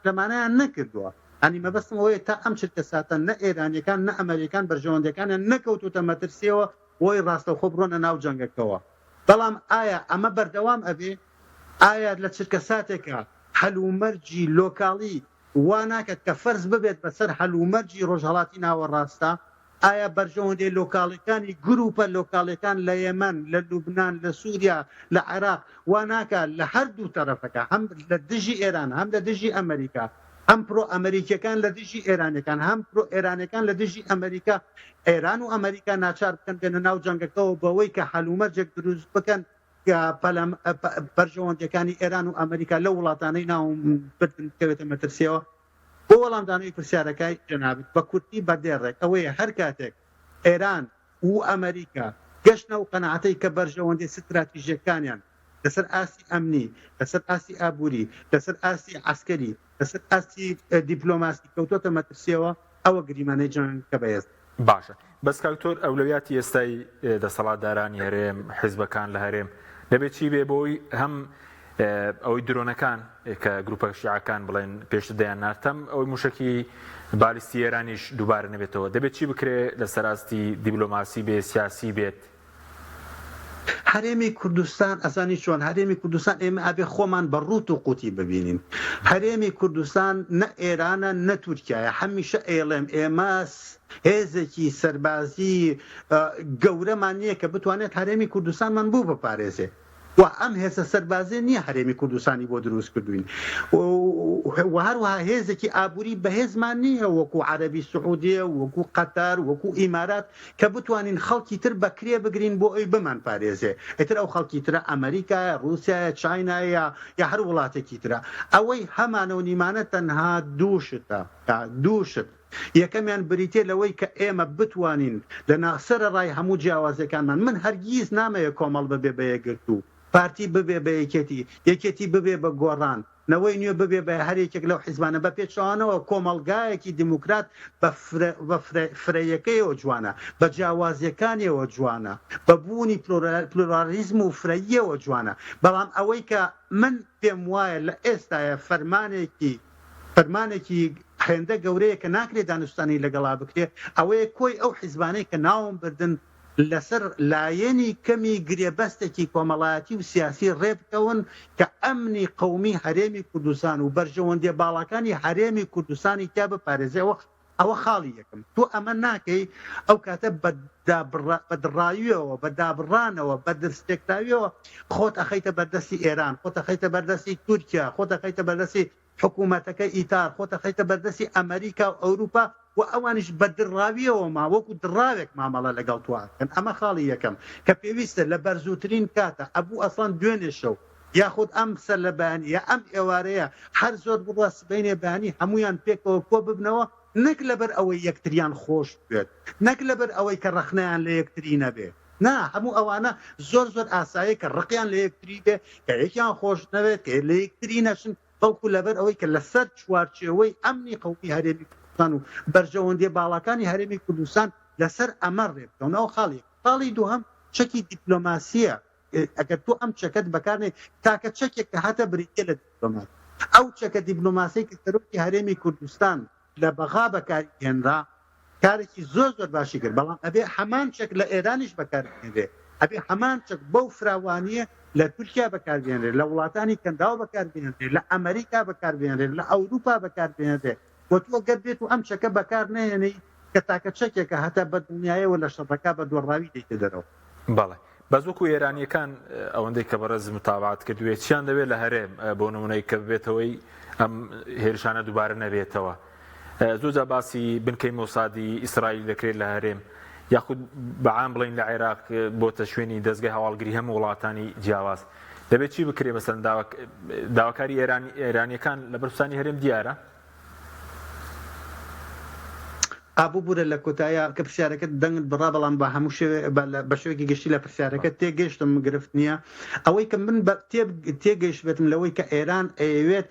لەمانەیان نەکردووە. ئەنی مەبەستمەوەی تا ئەم چرکە ساتەن نە ئێرانیەکان نە ئەمریکان بەرژەوەندەکانیان نەکەوتوتە مەترسیەوە بۆی ڕاستەوخۆ بڕۆنە ناو جەنگەکەەوە. بەڵام ئایا ئەمە بەردەوام ئەبێ؟ ئایا لە چرکە ساتێکە هەلومەرجی لۆکاڵی وا ناکات کە فەرز ببێت بەسەر هەلومەرجی ڕۆژهەڵاتی ناوەڕاستە؟ ئایا بەرژەوەندەی لۆکاڵەکانی گروپە لۆکاڵەکان لە یەمەن لە لوبنان لە سووریا لە عێراق وا ناکات لە هەردوو تەرەفەکە هەم لە دژی ئێران هەم لە دژی ئەمریکا هەم پرۆ ئەمریکیەکان لە دژی ئێرانەکان هەم پرۆ ئێرانەکان لە دژی ئەمریکا ئێران و ئەمریکا ناچار بکەن بێنە ناو جەنگەکەەوە بەوەی کە هەلومەرجێک دروست بکەن کە بەرژەوەندەکانی ئێران و ئەمریکا لە وڵاتانەی ناو بکەوێتە مەترسیەوە. بۆ وەڵامدانەوەی پرسیارەکەی جەنابێت بە کورتی بەدێڕێک ئەوەیە هەر کاتێک ئێران و ئەمریکا گەشتنە و قەنەعەتەی کە بەرژەوەندەی استراتیژیەکانیان لەسەر ئاسی ئەمنی لەسەر ئاسی ئابووری لەسەر ئاسی عسکەری لەسەر ئاسی دیپلۆماسی کەوتۆتە مەترسیەوە ئەوە گریمانەی جەنگەکە بەهێز باشە. بەس کاکتۆر ئەولەویاتی ئێستای دەسەڵاتدارانی هەرێم حیزبەکان لە هەرێم دەبێت چی بێ بۆی هەم ئەوەی درۆنەکان کە گروپە شیعەکان بڵێن پێشتر دەیان نارتەم ئەوەی موشکی بالیستی ئێرانیش دووبارە نەبێتەوە دەبێت چی بکرێ لەسەر ئاستی دیپلۆماسی بێ سیاسی بێت؟ هەرێمی کوردستان ئەزانی چۆن هەرێمی کوردستان ئێمە ئابێ خۆمان بە ڕوت و قوتی ببینین. هەرێمی کوردستان نە ئێرانە نە تورکیایە هەمیشە ئێڵێم ئێمە هێزێکی سەربازی گەورەمان نییە کە بتوانێت هەرێمی کوردستانمان بوو بپارێزێ و ئەم هێزە سەربازیە نییە هەرێمی کوردستانی بۆ دروست کردوین و هەروەها هێزێکی ئابووری بەهێزمان نییە وەکو عەرەبی سعودیە وەکو قەتار وەکو ئیمارات کە بتوانین خەڵکی تر بەکرێ بگرین بۆ ئەوی بمان پارێزێ ئیتر ئەو خەڵکی ترە ئەمریکایە رووسایە چاینایە یا هەر وڵاتێکی ترە ئەوەی هەمانەوە نیمانە تەنها دووشت یەکەمیان بریتێ لەوەی کە ئێمە بتوانین لە ناسەرە ڕای هەموو جیاوازەکانمان من هەرگیز نامەیە کۆمەڵ ببێ بە یەکگرتو پارتی ببێ بە یەکێتی ببێ بە گۆڕان نەوەی نوێ ببێ بە هەرێکێک لەو حیزبانە بە پێچوانەوە کۆمەلگایەکی دیموکرات بە فرەیەکەیەوە جوانە بە جیاوازیەکانیەوە جوانە بە بوونی پلورالیزم و فرەیەوە جوانە بەڵام ئەوەی کە من پێم وایە لە ئێستاە فەرمانێکی هێندە گەورەیە کە ناکرێت دانوستانی لەگەڵا بکرێ ئەوەیە کۆی ئەو حیزبانەی کە ناوم بردن لەسەر لایەنی کەمی گرێبەستێکی کۆمەڵایەتی و سیاسی ڕێبکەون کە ئەمنی قەومی هەرێمی کوردستان و بەرژەوەندێ باڵەکانی هەرێمی کوردستانی تا بپارێزەوە ئەوە خاڵی یەکەم تۆ ئەمە ناکەی ئەو کاتە بەدڕاییەوە بە دابڕانەوە بە دەستێکراویەوە خۆت ئەخەیتە بەردەستی ئێران خۆت ئەخەیتە بەردەستی تورکیا خۆت ئەخەیتە بەردەستی حکوومەتەکە ئیتار خۆتە خەیتە بەردەستی ئەمریکا و ئەوروپا و ئەوانش بە دڕاویەوە ماوەکو دڕاوێک مامەڵە لەگەڵ توکەن ئەمە خاڵی یەکەم کە پێویستە لە بەرزووترین کاتە ئەبوو ئەسڵان دوێنێ شەو یاخود ئەم سەر لە بەیانی یا ئەم ئێوارەیە هەر زۆر بڕوە سبەینێ بەیانی هەمویان پێکەوە کۆ ببنەوە نەک لەبەر ئەوەی یەکتریان خۆش بێت نەک لەبەر ئەوەی کە ڕەخنەیان لە یەکتری نەبێ نا هەموو ئەوانە زۆر ئاسایی کە ڕقیان لە یەکتری بێ کە یەکیان خۆش نەوێت کە لە یەکتری نەچن بەڵکو لەبەر ئەوەی کە لەسەر چوارچێوەی ئەمنی قەومی هەرێمی کوردستان و بەرژەوەندێ باڵەکانی هەرێمی کوردستان لەسەر ئەمە ڕێبکەونەوە خاڵی دووهەم چەکی دیپلۆماسیە ئەگەر تۆ ئەم چەکەت بەکارنێ تاکە چەکێک کە هاتە بریتێ لە دیپلۆمات ئەو چەکە دیپلۆماسی کە سەرۆکی هەرێمی کوردستان لە بەغا بەکارهێنرا کارێکی زۆر باشی کرد بەڵام ئەبێ هەمان چەک لە ئێرانیش بەکارهێنرێ ئەبێ هەمان چەک بەو فراوانیە لە تورکیا بەکاربێنرێت لە وڵاتانی کەنداو بەکاربێنرێت لە ئەمریکا بەکاربێنرێت لە ئەوروپا بەکاربێنرێت وە تۆ گەر بێت و ئەم چەکە بەکار نهێنەی کە تاکە چەکێکە هەتا بە دنیایەوە لە شەڕەکە بە دووەڕاوی دەیتە دەرەوە بەڵێ بەزوەکو ئێرانیەکان ئەوەندەی کە بەڕێز متابعات کردوێت چیان دەوێت لە هەرێم بۆ نمونەی کە ببێتەوەی ئەم هێرشانە دووبارە نەبێتەوە زۆر باسی بنکەی مۆسادی ئیسرائیل دەکرێت لە هەرێم یاخود بەعام بڵین لە عێراق بۆتە شوێنی دەستگای هەواڵگری هەموو وڵاتانی جیاواز دەبێت چی بکرێ بەسەر داواکاری ئێرانیەکان لە بەرپرسانی هەرێم دیارە ئابوو بوورە لە کۆتایە کە پرسیارەکەت دەنگت بڕا بەڵام بە هەموو بە شوێکی گشتی لە پرسیارەکە تێگەیشتم گرفت نییە ئەوەی کە من تێگەیشت بێتم لەوەی کە ئێران ئەوێت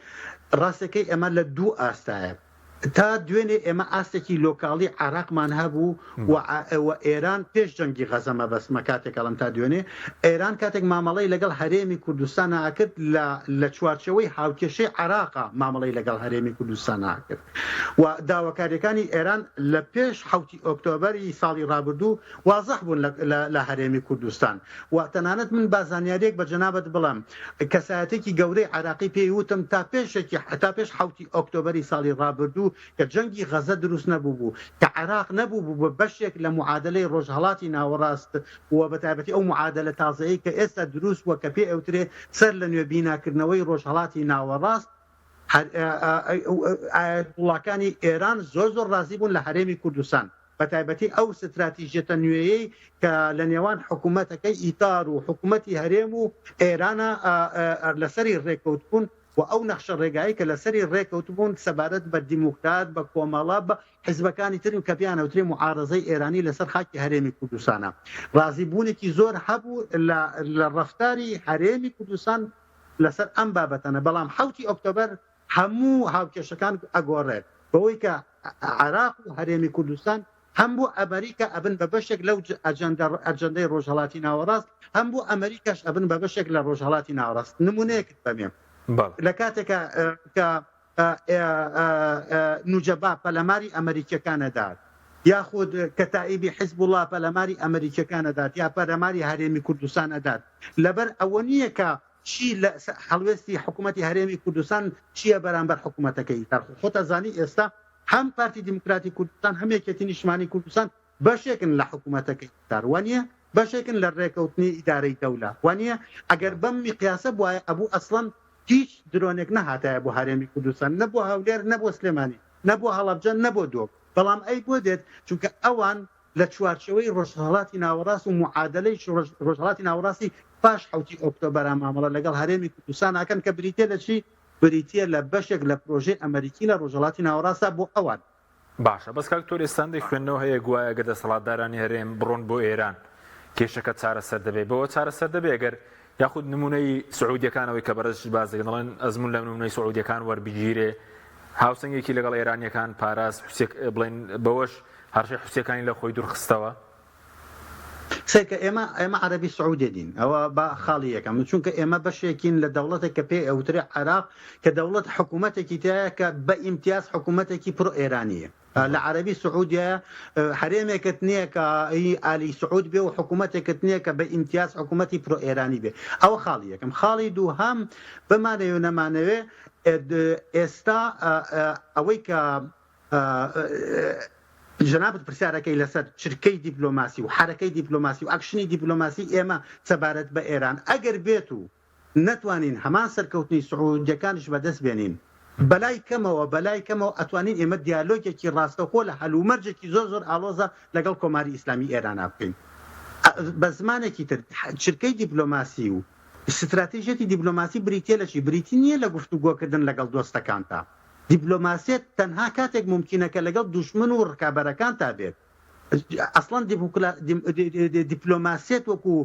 ڕاستەکەی ئەمە لە دوو ئاستایە تا دوێنێ ئێمە ئاستێکی لۆکاڵی عراقمان هەبوو و ئێران پێش جەنگی غەزەمە بەسمە کاتێکەڵم تا دوێنێ ئێران کاتێک مامەڵەی لەگەڵ هەرێمی کوردستان ناکرد لە چوارچەوەی هاوکێشەی عراقا مامەڵەی لەگەڵ هەرێمی کوردستان ناکرد و داواکاریەکانی ئێران لە پێش 7 ئۆکتۆبەری ساڵی ڕابردوو وازەح بوون لە هەرێمی کوردستان و تەنانەت من بازانیارێک بە جەنابەت بڵم کەسایەتێکی گەورەی عراقی پێی وتم تا پێش 7 ئۆکتۆبەری ساڵی ڕابردوو کە جەنگی غەزە دروست نەبوو کە عراق نەبوو بە بەشێک لە معادلەی ڕۆژهەڵاتی ناوەڕاست و بەتایبەتی ئەو معادلە تازەیە کە ئێستا دروست وە کە پێ ئەوترێ سەر لە نوێ بیناکردنەوەی ڕۆژهەڵاتی ناوەڕاست وڵاتانی ئێران زۆر ڕازی بوون لە هەرێمی کوردستان بەتایبەتی ئەو ستراتیژیەتە نوێیەی کە لە نێوان حکوومەتەکەی ئیتار و حکوومەتی هەرێم و ئێرانە لەسەری ڕێکەوتبوون و ئەو نەخشە ڕێگایی کە لەسەری ڕێکەوتبوون سەبارەت بە دیموکرات بە کۆمەڵە بە حیزبەکانی ترین کە پیانەوترێ معارەزەی ئێرانی لەسەر خاکی هەرێمی کوردستانە ڕازیبوونێکی زۆر هەبوو لە ڕەفتاری هەرێمی کوردستان لەسەر ئەم بابەتەنە بەڵام 7 ئۆکتۆبەر هەموو هاوکێشەکان ئەگۆڕێت بەوەی کە عراق و هەرێمی کوردستان هەم بۆ ئەمریکا ئەبن بە بەشێک لەو ئەجەندەی ڕۆژهەڵاتی ناوەڕاست هەم بۆ ئەمریکاش ئەبن بە بەشێک لە ڕۆژهەڵاتی ناوەڕاست نمونەیەکت بەمێم لە کاتێکە کە نوجەبا پەلەماری ئەمریکیەکانەدات یاخود کەتائیبی حیزب الله پەلەماری ئەمریکیەکانەدات یا پەلەماری هەرێمی کوردستانەدات لەبەر ئەوە نییە کە چی لە هەڵوێستی حکوومەتی هەرێمی کوردستان چییە بەرامبەر حکوومەتەکەی خۆتە زانی ئێستا هەم پارتی دیموکراتی کوردستان هەم یەکێتی نیشتیمانی کوردستان بەشێکن لە حکوومەتەکەی تاروانە بەشێکن لە ڕێکەوتنی ئیدارەی دەوڵە وانە ئەگەر بەم میقیاسە بووە ئەبوو ئەسڵەن هیچ درۆنێک نەهاتایە بۆ هەرێمی کوردستان نەبوو هەولێر نەبوو سلێمانی نەبوو هەڵەبجە نەبوو دۆک بەڵام ئەی بۆ دێت چونکە ئەوان لە چوارچەوەی ڕۆژهەڵاتی ناوەڕاست و معادلەی ڕۆژهەڵاتی ناوەڕاستی پاش 7 ئۆکتۆبەر مامەڵە لەگەڵ هەرێمی کوردستان ئاکەن کە بریتە لە چی بریتە لە بەشێک لە پرۆژەی ئەمریکی لە ڕۆژهەڵاتی ناوەڕاستە بۆ ئەوان باشە بەس کاکتۆر ئێستاندی خوێندنەوە هەیە گوایە گە دەسەڵاتدارانی هەرێم بڕۆن بۆ ئێران کێشەکە چارەسەر دەبێت بەوە چارەسەر دەبێت ئەگەر یاخود نمونەی سعودیەکانەوەی کە بەرزش باز دەکەن دەڵێن ئەزمون لە نمونەی سعودیەکان وەربگیرێ هاوسەنگێکی لەگەڵ ئێرانیەکان پاراس بڵێن بەوەش هەرشەی حوسەکانی لە خۆی دوورخستەوە سێکە ئێمە عەربی سعودی دین ئەوە با خاڵی یەکەم چونکە ئێمە بەشێکین لە دەوڵەتێک کە پێی ئەوترێ عێراق کە دەوڵەت حکوومەتێکی تایە کە بە ئیمتیاز حکوومەتێکی پڕ ئێرانیە لە عەربی سعودیە هەرێمێکت نییە کە ئالی سعود بێ و حکوومەتێکت نییە کە بە ئیمتیاز حکوومەتی پڕ ئێرانی بێ ئەوە خاڵی یەکەم خاڵی دووهەم بمانەوێ و نەمانەوێ ئێستا ئەوەی کە جنابەت پرسیارەکەی لەسەر چرکەی دیپلۆماسی و حرەکەی دیپلۆماسی و ئاکشنی دیپلۆماسی ئێمە سەبارەت بە ئێران ئەگەر بێت و نەتوانین هەمان سەرکەوتنی سعودیەکانش بەدەست بێنین بەلای کەمەوە ئەتوانین ئێمە دیالۆگێکی ڕاستەخۆ لە هەلومەرجێکی زۆر ئاڵۆزە لەگەڵ کۆماری ئیسلامی ئێرانە بکەین بە زمانێکی تر چرکەی دیپلۆماسی و استراتیژێتی دیپلۆماسی بریتە لە چی بریتی نییە لە گفتوگۆکردن لەگەڵ دۆستەکانتە دیپلۆماسیەت تەنها کاتێک ممکنەکە لەگەڵ دوشمن و ڕکابەرەکان تا بێت ئەسڵان دیپلۆماسیەت وەکو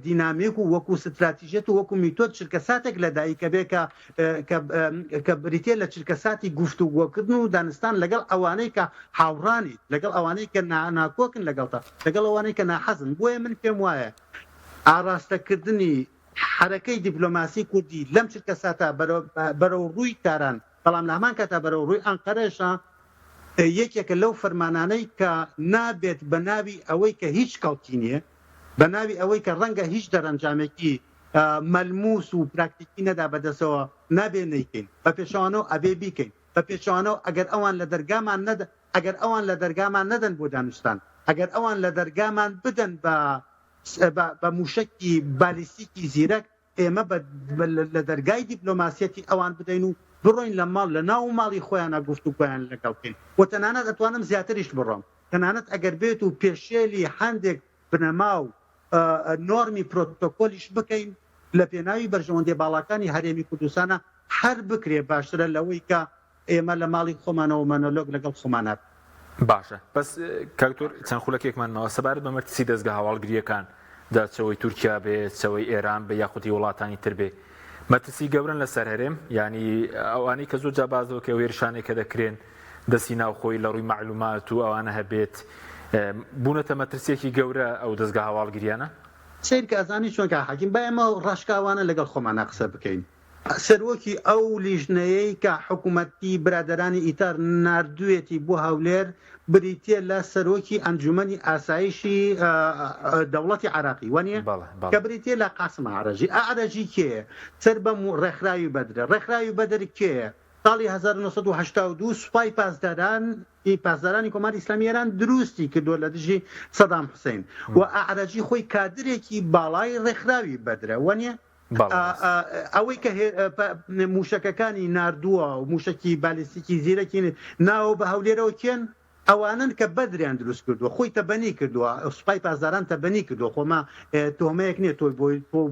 دینامیک و وەکو استراتیژێت و وەکو میتۆد چرکەساتێک لەدایکە بێ کە بریتێ لە چرکەساتی گفتوگۆکردن و دانستان لەگەڵ ئەوانەی کە هاوڕانی لەگەڵ ئەوانەی کە ناکۆکن لەگەڵتا لەگەڵ ئەوانەی کە ناحەزن بۆیە من پێم وایە ئاراستەکردنی حرەکەی دیپلۆماسی کوردی لەم چرکەساتە بەرەو ڕووی تاران بەڵام لە هەمان کاتا بەرەو ڕووی ئەنقەرەشە یەکێکە لەو فەرمانانەی کە نابێت بە ناوی ئەوەی کە هیچ کەڵکی نییە بە ناوی ئەوەی کە ڕەنگە هیچ دەرەنجامێکی مەلموس و پراکتیکی نەدا بەدەسەوە نابێ نەیکەین بە پێشەوانەوە ئەبێ بیکەین بە پێشەوانەوە ئەگەر ئەوان لە دەرگامان نەدەن بۆ دانوستان ئەگەر ئەوان لە دەرگامان بدەن بە موشکی بالیستیکی زیرەک ئێمە لە دەرگای دیپلۆماسیەتی ئەوان بدەین و بڕۆین لە ماڵ لە ناو ماڵی خۆیانە گفتوگۆیان لەگەڵکەین و تەنانەت ئەتوانم زیاتریش بڕۆم تەنانەت ئەگەر بێت و پێشێلی هەندێک بنەما و نۆرمی پرۆتۆکۆلیش بکەین لە پێناوی بەرژەوەندێ باڵاکانی هەرێمی کوردستانە هەر بکرێ باشترە لەوەی کە ئێمە لە ماڵی خۆمانەوە مەنۆلۆگ لەگەڵ خۆمانات باشە بەس کاکتۆر چەند خولەکێکمانەوە سەبارەت بە مەرتسی دەستگا هەواڵگریەکان داچەوەی تورکیا بێ چەوەی ئێران بە یاخودی وڵاتانی تر بێ مەترسی گەورن لەسەر هەرێم ینی ئەوانەی کە زۆر جابازەوە کە وێرشانێک کە دەکرێن دەستی ناوخۆی لە ڕووی معلومات و ئەوانە هەبێت بوونەتە مەترسیەکی گەورە ئەو دەستگا هەواڵگریانە سیر کە ئەزانی چۆن کە حەکیم با ئێمە ڕاشکاوانە لەگەڵ خۆمانە قسە بکەین سەرۆکی ئەو لیژنەیەی کە حکوومەتی برادرانی ئیتار نردوێتی بۆ هەولێر بریتە لە سەرۆکی ئەنجومەنی ئاسایشی دەوڵەتی عراقی وانە کە بریتە لە قاسم ئارەجی کێ سەر بەم ڕێکخراوی بەدرە ڕێکخراوی بەدر کێ ساڵی 1982 سوپای پاسدارانی کۆماری ئیسلامی ئێران دروستی کردووە لە دژی سەدام حوسێن و ئارەجی خۆی کادرێکی باڵای ڕێکخراوی بەدرە وانە ئەوەی کە موشکەکانی نردووە و موشکی بالیستیکی زیرەکی ناوە بە هەولێرەوە کێن ئەوانن کە بەدریان دروست کردووە خۆی تەبەنی کردووە سوپای پاسداران تەبەنی کردووە خۆما تۆمەیەک نییە تۆی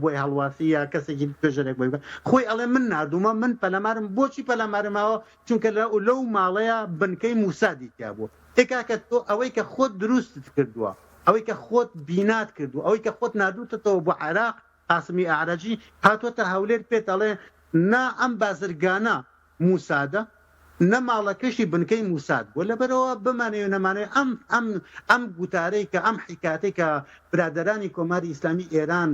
بۆی هەڵواسی یا کەسێکی توێژەرێک بۆی خۆی ئەڵێ من نردوومە من پەلەمارم بۆچی پەلەمارمەوە چونکە لەو ماڵەیە بنکەی موسادی تیا بوو تێکاکە تۆ ئەوەی کە خۆت دروستت کردووە ئەوەی کە خۆت بینات کردووە ئەوەی کە خۆت نردووتەوە بۆ عێراق قاسمی ئارەجی هاتوۆتە هەولێر پێت ئەڵێ نا ئەم بازرگانە موسادە نەماڵەکەشی بنکەی موساد بۆ لەبەرەوە بمانێ و نەمانێ ئەم گوتارەی کە ئەم حکاتێک کە برادرانی کۆماری ئیسلامی ئێران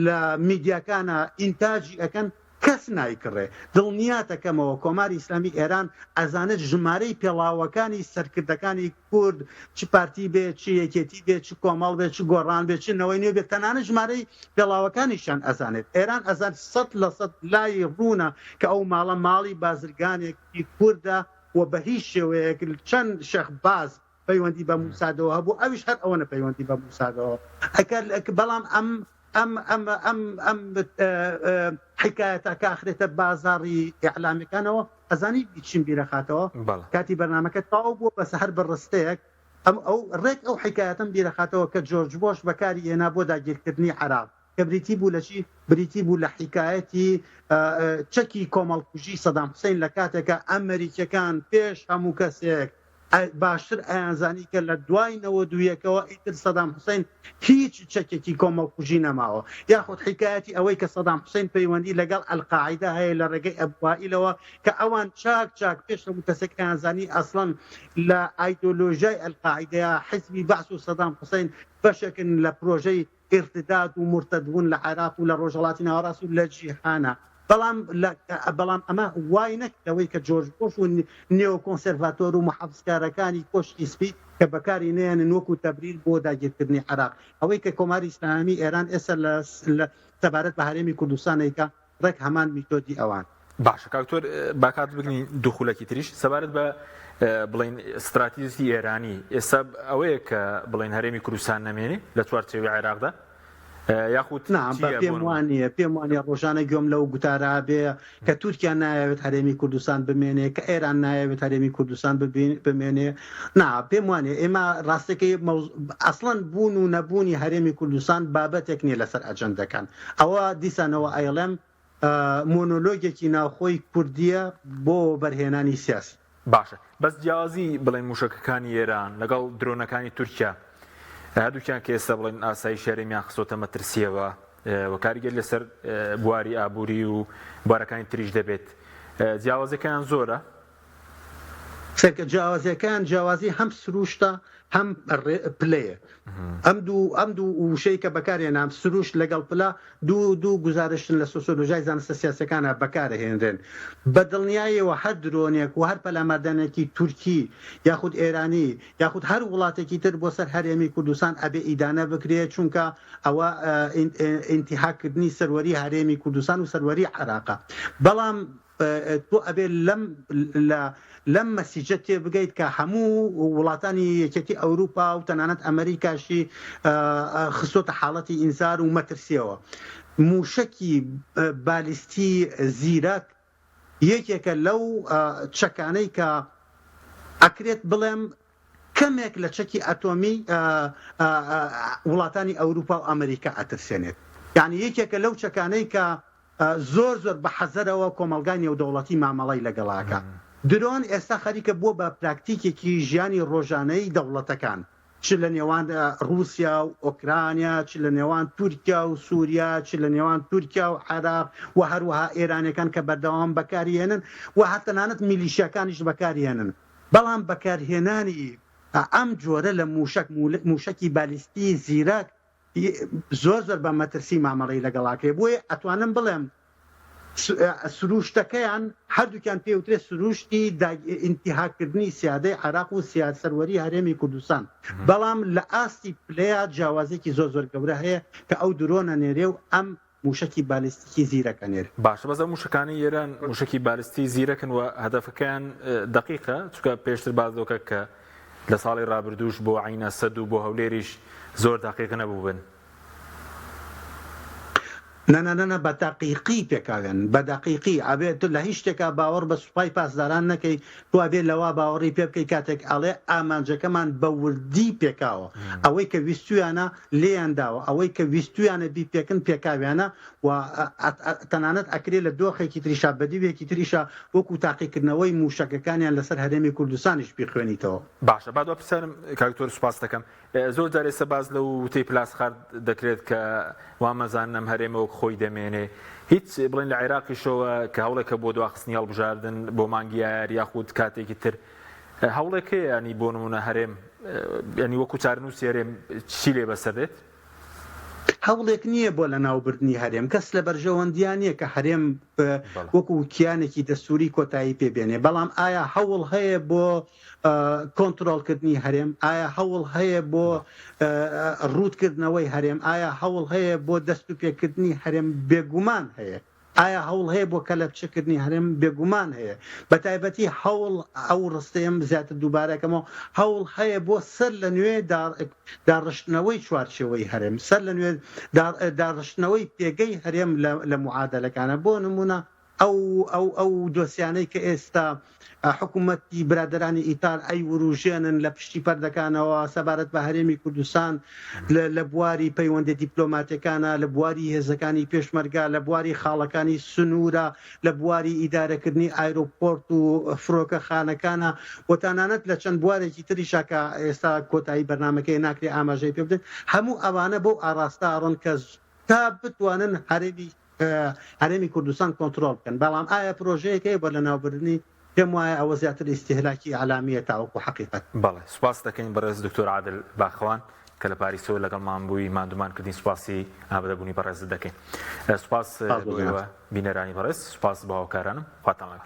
لە میدیاکانە ئینتاجی ئەەکەن کەس نایکڕێ دڵنیاتەکەمەوە کۆماری ئیسلامی ئێران ئەزانێت ژمارەی پێڵاوەکانی سەرکردەکانی کورد چ پارتی بێ چ یەکێتی بێ چ کۆمەڵ بێ چ گۆڕان بێ چ نەوەی نوێ بێت تەنانە ژمارەی پێڵاوەکانیشان ئەزانێت ئێران ئەزان 100% لای ڕوونە کە ئەو ماڵە ماڵی بازرگانێکی کووردە و بە هیچ شێوەیەک چەند شەخ باز پەیوەندی بە موسادەوە هەبوو ئەویش هەر ئەوەنە پەیوەندی بە موسادەوە بەڵام ئەم حکایەتە کە ئاخرێتە بازاڕی ئیعلامەکانەوە ئەزانی چیم بیرەخاتەوە کاتی بەرنامەکە تەواو بووە بەسە هەر بەڕستەیەک ئەو ڕێک ئەو حکایەتم بیرەخاتەوە کە جۆرج بۆش بەکاری هێنا بۆ داگیرکردنی عێراق کە بریتی بوو لە چی بریتی بوو لە حکایەتی چەکی کۆمەڵکوژی سەدام حوسێن لە کاتێکە ئەمریکەکان پێش هەموو کەسێک باشتر ئەیانزانی کە لە دوایەوە دوویەکەوە ئیتر سەدام حوسێن هیچ چەکێکی کۆمەڵکوژی نەماوە یاخود حکایەتی ئەوەی کە سەدام حوسێن پەیوەندی لەگەڵ ئەلقاعیدا هەیە لە ڕێگەی ئەبوائیلەوە کە ئەوان چاک پێش هەموو کەسێک ئەیانزانی ئەسڵەن لە ئایدۆلۆژیای ئەلقاعیدەیە حیزبی بەعس و سەدام حوسێن بەشێکن لە پرۆژەی ارتداد و مرتدبوون لە عێراق و لە ڕۆژهەڵاتی ناوەڕاست و لە جیهانە بەڵام ئەمە وای نەکەوەی کە جۆرج بۆش و نێو کۆنسێرڤاتۆر و محەفزکارەکانی کۆشتی سپید کە بەکاری نێنن وەکو تەبریر بۆ داگیرکردنی عێراق ئەوەی کە کۆماری ئیسلامی ئێران ئێستا لە سەبارەت بە هەرێمی کوردستانێکە ڕێک هەمان میتۆدی ئەوان باشە کاکتۆر باکات بگنی دوخولەکی تریش سەبارەت بە بڵین استراتیژی ئێرانی ئێستا ئەوەیە کە بڵین هەرێمی کوردستان نەمێنێ لە چوارچێوی عێراقدا یاخود پێم وانە ڕۆژانە گوێم لەو گوتارا بێ کە تورکیا نایەوێت هەرێمی کوردستان بمێنێ کە ئێران نایەوێت هەرێمی کوردستان بمێنێ پێم وانێ ئێمە ڕاستەکەی ئەسڵەن بوون و نەبوونی هەرێمی کوردستان بابەتێک نییە لەسەر ئەجەندەکان ئەوە دیسانەوە ئایڵێم مۆنۆلۆگێکی ناوخۆی کوردیە بۆ بەرهێنانی سیاسی باشە بەس جیازی بڵێن موشکەکانی ئێران لەگەڵ درۆنەکانی تورکیا هەردووکیان کە ئێستا بڵێن ئاسایی شارێمیان خستۆتە مەترسیەوە وەکاریگەر لەسەر بواری ئابووری و بوارەکانی تریش دەبێت جیاوازەکەیان زۆرە سەرکە جیاوازی هەم سروشتە هەم پلەیە ئەم دوو وشەی کە بەکارهێنام سروش لەگەڵ پلا دوو گزارشن لە سۆسیۆلۆژیای زانستە سیاسەکانە بەکارهێنرێن بە دڵنیاییەوە هەر درۆنێک و هەر پەلامەردانێکی تورکی یاخود ئێرانی یاخود هەر وڵاتێکی تر بۆ سەر هەرێمی کوردستان ئەبێ ئیدانە بکرێت چونکە ئەوە ئینتیحاکردنی سەروەری هەرێمی کوردستان و سەروەری عێراقە بەڵام تۆ ئەبێ لەم مەسیجە تێ بگەیت کە هەموو وڵاتانی یەکێتی ئەوروپا و تەنانەت ئەمریکاشی خستۆتە حاڵەتی ئینزار و مەترسیەوە موشکی بالیستی زیرەک یەکێکە لەو چەکانەی کە ئەکرێت بڵێم کەمێک لە چەکی ئەتۆمی وڵاتانی ئەوروپا و ئەمریکا ئەترسێنێت یعنی یەکێکە لەو چەکانەی کە زۆر بە حەزەرەوە کۆمەلگای نێودەوڵەتی مامەڵی لەگەڵاکە درۆن ئێستا خەریکە بووە بە پراکتیکێکی ژیانی ڕۆژانەی دەوڵەتەکان چ لە نێوان رووسیا و ئۆکرانیا چ لە نێوان تورکیا و سووریا چ لە نێوان تورکیا و عێراق و هەروەها ئێرانەکان کە بەردەوام بەکارهێنن و هەتەنانەت میلیشیاکانیش بەکارهێنن بەڵام بەکارهێنانی ئەم جۆرە لە موشکی بالیستی زیرەک زۆر بە مەترسی مامەڵی لەگەڵاکەی بۆیە ئەتوانم بڵێم سروشتەکەیان هەردووکیان پێوترێت سروشتی ئینتیحاکردنی سیادەی عێراق و سەروەری هەرێمی کوردستان بەڵام لە ئاستی پلەیە جیاوازێکی زۆر گەورە هەیە کە ئەو درۆنە نێرێ و ئەم موشکی بالیستیکی زیرەکە نێر باشە بەزە موشکانی ئێران موشکی بالیستی زیرەکن و هەدەفەکەیان دقیقە چونکە پێشتر بازدۆکە کە لە ساڵی ڕابردووش بۆ عینە سەد و بۆ هەولێریش زۆر دقیق نەبوو بن نەنە بە دقیقی پێکاوێن بە دقیقی ئەبێت لە هیچ شتێکا باوەڕ بە سوپای پاسداران نەکەی تو ئەبێت لەوا باوەڕی پێ بکەی کاتێک ئەڵێ ئامانجەکەمان بە وردی پێکاوە ئەوەی کە ویستویانە لێیانداوە ئەوەی کە ویستویانە بی پێکن پێکاویانە و تەنانەت ئەکرێ لە دۆخێکی تریشا بەدیوێکی تریشە وەکو تاقیکردنەوەی موشەکەکانیان لەسەر هەرێمی کوردستانیش بیخوێنیتەوە باشە با دو پرسیارم کاکتۆر سوپاس دەکەم زۆر جار ئێستا باز لەو وتەی پلاسخارد دەکرێت کە وامەزانم هەرێمەوە خۆی دەمێنێ هیچ بڵێن لە عێراقیشەوە کە هەوڵێکە بۆ دواخستنی هەڵبژاردن بۆ مانگی یار یاخود کاتێکی تر هەوڵێکە ینی بۆ نمونە هەرێم ینی وەکو چارنووسی هەرێم چی لێ بەسەردێت هەوڵێک نییە بۆ لە ناوبردنی هەرێم کەس لە بەرژەوەندیان نییە کە هەرێم وەکو کیانێکی دەستوری کۆتایی پێبێنێ بەڵام ئایا هەوڵ هەیە بۆ کۆنتترۆلکردنی هەرێم ئایا هەوڵ هەیە بۆ ڕوودکردنەوەی هەرێم ئایا هەوڵ هەیە بۆ دەست و پێکردنی هەرێم بێگومان هەیە ئایا هەوڵ هەیە بۆ کە لە بچکردنی هەرێم بێگومان هەیە بە تایبەتی هەوڵ ئەو ڕستەیەم زیاتر دووبارەکەمەوە هەوڵ هەیە بۆ سەر لە نوێ داڕشتنەوەی چوارچێوەی هەرێم سەر لە نوێ داڕشتنەوەی پێگەی هەرێم لە معادلەکانە بۆ نمونە ئەو دۆسیانەی کە ئێستا حکوومەتی برادرانی ئیتال ئەی وروژێنن لە پشتی پەردەکانەوە سەبارەت بە هەرێمی کوردستان لە بواری پەیوەندی دیپلۆماتیەکانە لە بواری هێزەکانی پێشمەرگا لە بواری خاڵەکانی سنوورە لە بواری ئیدارەکردنی ئایرۆپۆرت و فرۆکەخانەکانە وەتانانەت لە چەند بوارێکی تریشاکە ئێستا کۆتایی بەرنامەکەی ناکرێ ئاماژەی پێ بدەن هەموو ئەوانە بەو ئاڕاستە ئاڕۆن کە تا بتوانن هەرێمی کوردستان کۆنتترۆل بکەن بەڵام ئایا پرۆژەیەک هەیە بۆ لە ناوبردنی پێم وایە ئەوە زیاتر ئیستیهلاکی عەلامیە تاوەکو حەقیقەت. بەڵێ سوپاس دەکەین بەڕێز دکتۆر عادل باخەوان کە لە پاریسەوە لەگەڵمان بووی مادومانکردنی سوپاسی ئابدەبوونی بەڕێز دەکەین. سوپاس بینەرانی بەڕێز سوپاس بە هاوکارانم خواتان لەگەڵ.